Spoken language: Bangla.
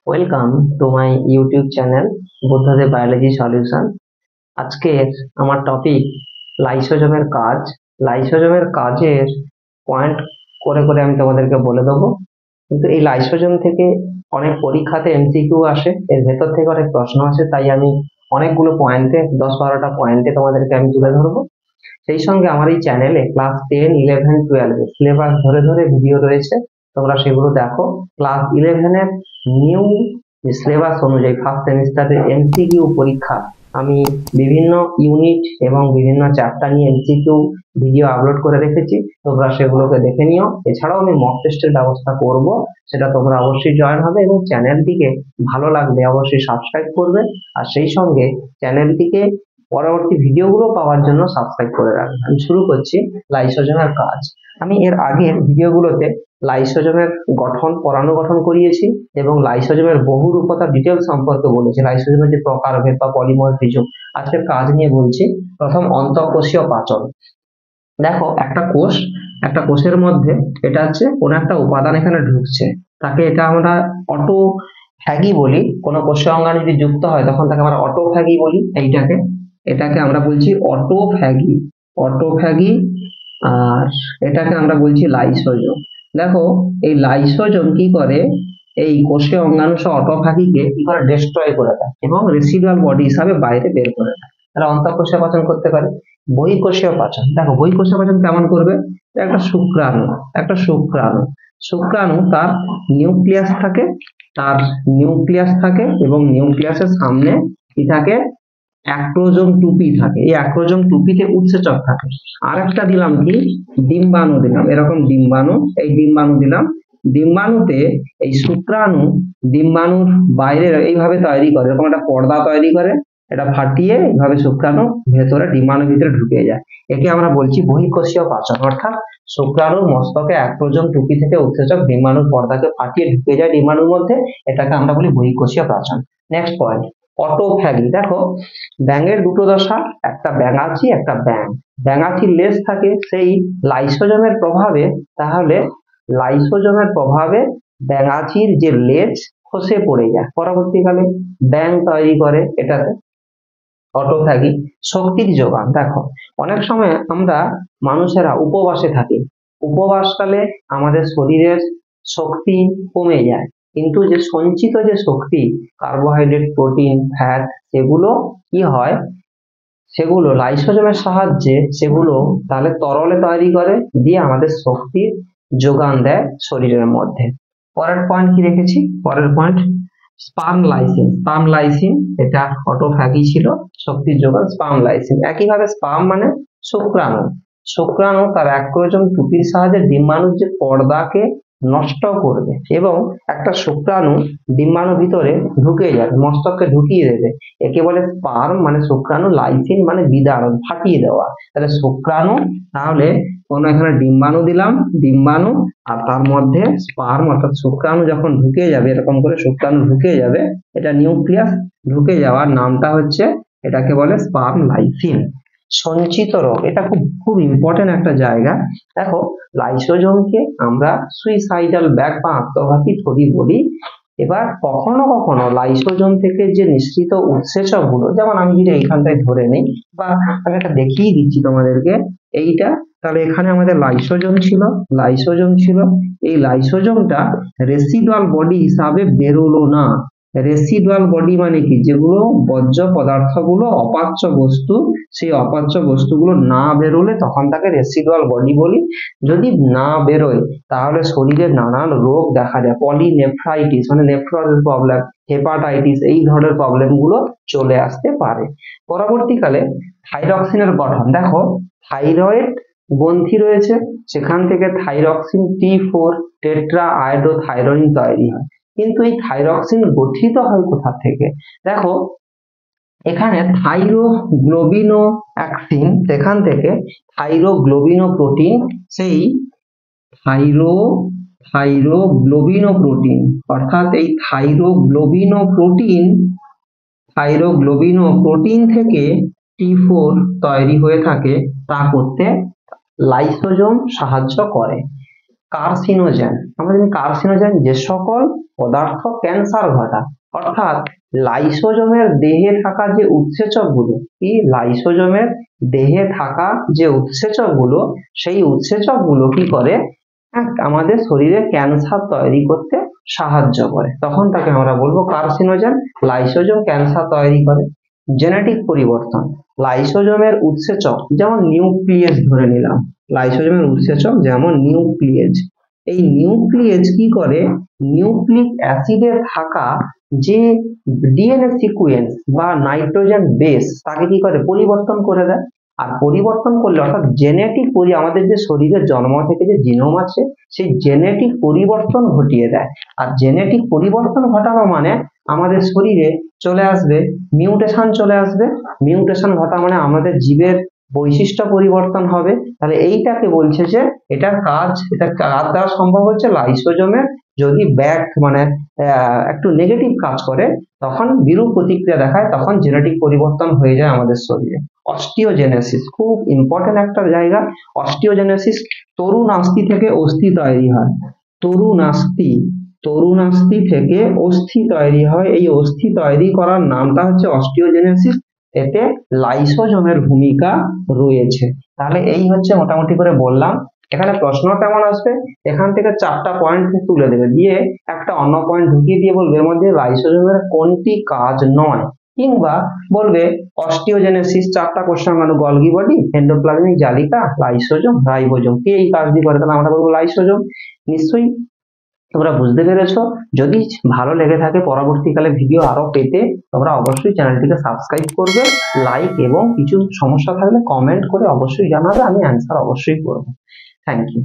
Welcome to my YouTube channel Buddhadeb biology solution. আজকের আমার টপিক লাইসোজোমের কাজ। লাইসোজোমের কাজের পয়েন্ট করে করে আমি তোমাদেরকে বলে দেবো। কিন্তু এই লাইসোজোম থেকে অনেক পরীক্ষাতে এমসিকিউ আসে, এর ভেতর থেকে অনেক প্রশ্ন আসে, তাই আমি অনেকগুলো পয়েন্টে 10-12টা পয়েন্টে তোমাদেরকে আমি তুলে ধরবো। সেই সঙ্গে আমার এই চ্যানেলে ক্লাস 10, 11, 12 সিলেবাস ধরে ধরে ভিডিও রয়েছে, তোমরা সেগুলো দেখো। ক্লাস 11 এর নিউ সিলেবাস অনুযায়ী ফার্স্ট সেমিস্টারের এমসিকিউ পরীক্ষা আমি বিভিন্ন ইউনিট এবং বিভিন্ন চ্যাপ্টার নিয়ে এমসিকিউ ভিডিও আপলোড করে রেখেছি, তোমরা সেগুলোকে দেখে নিও। এছাড়াও আমি মক টেস্টের ব্যবস্থা করব, সেটা তোমরা অবশ্যই জয়েন হবে এবং চ্যানেলটিকে ভালো লাগলে অবশ্যই সাবস্ক্রাইব করবে। আর সেই সঙ্গে চ্যানেলটিকে পরবর্তী ভিডিওগুলো পাওয়ার জন্য সাবস্ক্রাইব করে রাখবেন। আমি শুরু করছি লাইসোজোমের কাজ। আমি এর আগের ভিডিওগুলোতে লাইসোজোমের গঠন, পরাণু করিয়েছি এবং লাইসোজোমের বহুরূপতার ডিটেলস সম্পর্কে বলেছি, লাইসোজোমের যে প্রকারভেদ বা পলিমরফিজম। আজকের কাজ নিয়ে বলছি। প্রথম, অন্তঃকোষীয় পাচন। দেখো, একটা কোষের মধ্যে এটা হচ্ছে কোন একটা উপাদান এখানে ঢুকছে, তাকে এটা আমরা অটোফ্যাগি বলি। কোনো কোষীয় অঙ্গাণু যদি যুক্ত হয় তখন তাকে আমরা অটোফ্যাগি বলি। এটাকে আমরা বলছি অটোফ্যাগি। আর এটাকে আমরা বলছি লাইসোজোম। দেখো, এই লাইসোজোম কি করে, এই কোষীয় অঙ্গাণু সহ অটোফ্যাগিকে কি করে ডিস্ট্রয় করে দেয় এবং রেসিডুয়াল বডি হিসাবে বাইরে বের করে দেয়। তাহলে অন্তঃকোষীয় পাচন করতে পারে। বহিঃকোষীয় পাচন, দেখো বহিঃকোষীয় পাচন কেমন করবে। একটা শুক্রাণু তার নিউক্লিয়াস থাকে এবং নিউক্লিয়াসের সামনে কি থাকে, অ্যাক্রোজোম টুপি থাকে। এই অ্যাক্রোজোম টুপিতে উৎসেচক থাকে। আর একটা দিলাম কি, ডিম্বাণু দিলাম, এরকম ডিম্বাণু দিলাম। ডিম্বাণুতে এই শুক্রাণু ডিম্বাণুর বাইরে এইভাবে তৈরি করে, এরকম একটা পর্দা তৈরি করে, এটা ফাটিয়ে এইভাবে শুক্রাণু ভেতরে ডিম্বাণুর ভিতরে ঢুকে যায়। একে আমরা বলছি বহিঃকোষীয় পাচন। অর্থাৎ শুক্রাণুর মস্তকে অ্যাক্রোজোম টুপি থেকে উৎসেচক ডিম্বাণুর পর্দাকে ফাটিয়ে ঢুকে যায় ডিম্বাণুর মধ্যে, এটাকে আমরা বলি বহিঃকোষীয় পাচন। Next point, autophagy. দেখো, ব্যাঙের দুটো দশা, একটা ব্যাঙাচি একটা ব্যাঙ। ব্যাঙাচির লেজ থাকে সেই লাইসোজোমের প্রভাবে, তাহলে লাইসোজোমের প্রভাবে ব্যাঙাচির যে লেজ খসে পড়ে যায়, পরবর্তীকালে ব্যাঙ তৈরি করে। এটাতে অটোফ্যাগি। শক্তির যোগান, দেখো অনেক সময় আমরা মানুষেরা উপবাসে থাকি, উপবাসকালে আমাদের শরীরের শক্তি কমে যায়, কিন্তু যে সঞ্চিত যে শক্তি, কার্বোহাইড্রেট, প্রোটিন, ফ্যাট, সেগুলো কি হয়, সেগুলো লাইসোজোমের সাহায্যে সেগুলো তাহলে তরলে তৈরি করে দিয়ে আমাদের শক্তির যোগান দেয় শরীরের মধ্যে। পরের পয়েন্ট কি রেখেছি, পরের পয়েন্ট স্পার্ম লাইসিন। এটা অটোফ্যাগি ছিল, শক্তির যোগান স্পার্ম লাইসিন। একইভাবে স্পার্ম মানে শুক্রাণু তার অ্যাক্রোজোম টুপির সাহায্যে ডিম্বাণুর যে পর্দাকে নষ্ট করবে এবং একটা শুক্রাণু ডিম্বাণুর ভিতরে ঢুকে যাবে, মস্তককে ঢুকিয়ে দেবে। একে বলে স্পার্ম মানে শুক্রাণু, লাইসিন মানে বিদারণ, ফাটিয়ে দেওয়া। তাহলে শুক্রাণু, তাহলে কোনো এখানে ডিম্বাণু দিলাম, ডিম্বাণু, আর তার মধ্যে স্পার্ম অর্থাৎ শুক্রাণু যখন ঢুকে যাবে, এরকম করে শুক্রাণু ঢুকে যাবে, এটা নিউক্লিয়াস ঢুকে যাওয়ার নামটা হচ্ছে, এটাকে বলে স্পার্ম লাইসিন। সঞ্চিত রোগ, এটা খুব খুব ইম্পর্টেন্ট একটা জায়গা। দেখো, লাইসোজোমকে আমরা সুইসাইডাল ব্যাগ বা আত্মঘাতী থলি বলি। এবার কখনো কখনো লাইসোজোম থেকে যে নিঃসৃত উৎসেচক গুলো, যেমন আমি যদি এইখানটায় ধরে নিই বা আমি একটা দেখিয়ে দিচ্ছি তোমাদেরকে, এইটা, তাহলে এখানে আমাদের লাইসোজোম ছিল। এই লাইসোজোমটা রেসিডুয়াল বডি হিসাবে বেরোলো না। রেসিডুয়াল বডি মানে কি, যেগুলো বর্জ্য পদার্থগুলো, অপাচ্য বস্তু, সেই অপাচ্য বস্তুগুলো না বেরোলে তখন তাকে রেসিডুয়াল বডি বলি। যদি না বেরোয় তাহলে শরীরে নানান রোগ দেখা যায়, পলিনেফ্রাইটিস মানে নেফ্রনের প্রবলেম, হেপাটাইটিস, এই ধরনের প্রবলেম গুলো চলে আসতে পারে। পরবর্তীকালে থাইরক্সিনের গঠন, দেখো থাইরয়েড গ্রন্থি রয়েছে, সেখান থেকে থাইরক্সিন T4 টেট্রা আয়োডোথাইরোইন তৈরি হয়। কিন্তু এই থাইরক্সিন গঠিত হয় কোথা থেকে, দেখো এখানে থাইরোগ্লোবিনো অ্যাক্সিন, সেখান থেকে থাইরোগ্লোবিনো প্রোটিন, সেই থাইরোগ্লোবিনো প্রোটিন, অর্থাৎ এই থাইরোগ্লোবিনো প্রোটিন থেকে T4 তৈরি হয়ে থাকে। তা করতে লাইসোজোম সাহায্য করে। কার্সিনোজেন। আমরা জানি কার্সিনোজেন যে সকল পদার্থ ক্যান্সার ঘটায়, অর্থাৎ লাইসোজোমের দেহে থাকা যে উৎসেচকগুলো, কি লাইসোজোমের দেহে থাকা যে উৎসেচকগুলো, সেই উৎসেচকগুলো কি করে আমাদের শরীরে ক্যান্সার তৈরি করতে সাহায্য করে, তখন তাকে আমরা বলবো কার্সিনোজেন। লাইসোজোম ক্যান্সার তৈরি করে। জেনেটিক পরিবর্তন, লাইসোজোমের উৎসেচক যেমন নিউক্লিয়েজ ধরে নিলাম, লাইসোজোমের উৎসেচক যেমন নিউক্লিয়েজ, এই নিউক্লিয়েজ কি করে নিউক্লিক অ্যাসিডে থাকা যে ডিএনএ সিকোয়েন্স বা নাইট্রোজেন বেস তাকে কি করে পরিবর্তন করে দেয়। আর পরিবর্তন করলে অর্থাৎ জেনেটিক আমাদের যে শরীরের জন্ম থেকে যে জিনোম আছে সেই জেনেটিক পরিবর্তন ঘটিয়ে দেয়। আর জেনেটিক পরিবর্তন ঘটানো মানে আমাদের শরীরে চলে আসবে মিউটেশন, চলে আসবে মিউটেশন ঘটা মানে আমাদের জীবের বৈশিষ্ট্য পরিবর্তন হবে। তাহলে এইটাকে বলছে যে এটার কাজ, এটা কাজ দেওয়া সম্ভব হচ্ছে লাইসোজোমের যদি ব্যাক মানে একটু নেগেটিভ কাজ করে, তখন বিরূপ প্রতিক্রিয়া দেখায়, তখন জেনেটিক পরিবর্তন হয়ে যায় আমাদের শরীরে। অস্টিওজেনেসিস খুব ইম্পর্টেন্ট একটা জায়গা। অস্টিওজেনেসিস, তরুণ আস্থি থেকে অস্থি তৈরি হয়, তরুণ আস্থি থেকে অস্থি তৈরি হয়। এই অস্থি তৈরি করার নামটা হচ্ছে অস্টিওজেনেসিস। এতে লাইসোজোমের ভূমিকা রয়েছে। তাহলে এই হচ্ছে মোটামুটি করে বললাম। এখানে প্রশ্ন কেমন আসবে, এখান থেকে 4টা পয়েন্ট তুলে দেবে, দিয়ে একটা অন্য পয়েন্ট ঢুকিয়ে দিয়ে বলবে এর মধ্যে লাইসোজোমের কোনটি কাজ নয়, কিংবা বলবে অস্টিওজেনেসিস 4টা কোশ্চেন মানে গলগি বডি, এন্ডোপ্লাজমিক জালিকা, লাইসোজোম, রাইবোজোম, কে এই কাজটি করে, তাহলে আমরা বলবো লাইসোজোম। নিশ্চয়ই তোমরা বুঝতে পেরেছো। যদি ভালো লেগে থাকে পরবর্তীকালে ভিডিও আরো পেতে তোমরা অবশ্যই চ্যানেলটিকে সাবস্ক্রাইব করবে, লাইক এবং কিছু সমস্যা থাকলে কমেন্ট করে অবশ্যই জানাবে, আমি অ্যান্সার অবশ্যই করবো। Thank you.